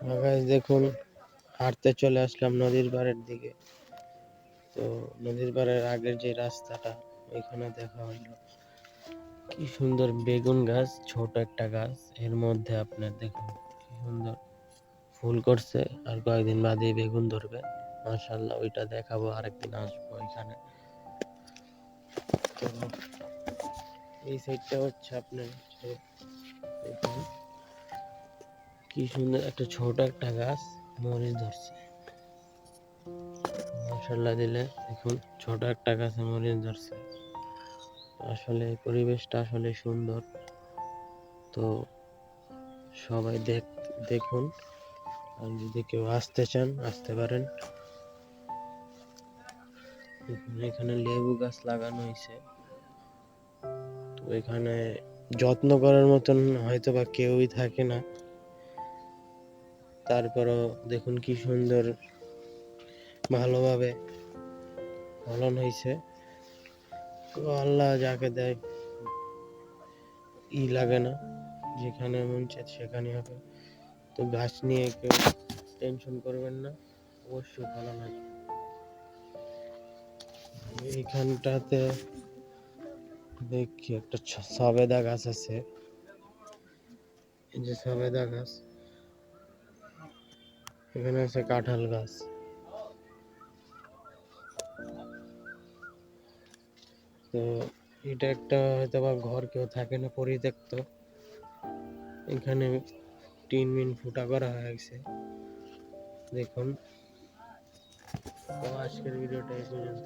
Guys দেখুন, হাঁটতে চলে আসলাম নদীর পাড়ের দিকে। তো নদীর পাড়ের আগের যে রাস্তাটা, ওইখানে দেখা হলো কি সুন্দর বেগুন গাছ, ছোট একটা গাছ, এর মধ্যে আপনার দেখুন কি সুন্দর ফুল করছে। আর কয়েকদিন বাদে বেগুন ধরবে, মাশাআল্লাহ। ওইটা দেখাবো, আরেকদিন আসবো এখানে। তো এই সাইডটা হচ্ছে আপনার দেখুন কি সুন্দর একটা ছোট একটা গাছ মরিচ ধরছে, মাশাআল্লাহ দিলে। দেখুন ছোট একটা গাছে মরিচ ধরছে। আসলে পরিবেশটা আসলে সুন্দর। তো সবাই দেখুন, আর যদি কেউ আসতে চান আসতে পারেন। এখানে লেবু গাছ লাগানো হয়েছে। তো এখানে যত্ন করার মতন হয়তো বা কেউই থাকে না, তারপরও দেখুন কি সুন্দর ভালোভাবে ফলন হয়েছে। তো আল্লাহ যাকে দেয় লাগে না, যেখানে মন চায় সেখানে হবে। তো গাছ নিয়ে কেউ টেনশন করবেন না, অবশ্যই ফলন আসবে। এইখানটাতে দেখি একটা সবেদা গাছ আছে, এই যে সবেদা গাছ। এখানে আছে কাঁঠাল গাছ। তো এটা একটা হয়তো বা ঘর, কেউ থাকে না, পরিত্যক্ত। এখানে টিন মিন ফুটা করা হয়েছে দেখুন। তো আজকের ভিডিওটা এই পর্যন্ত।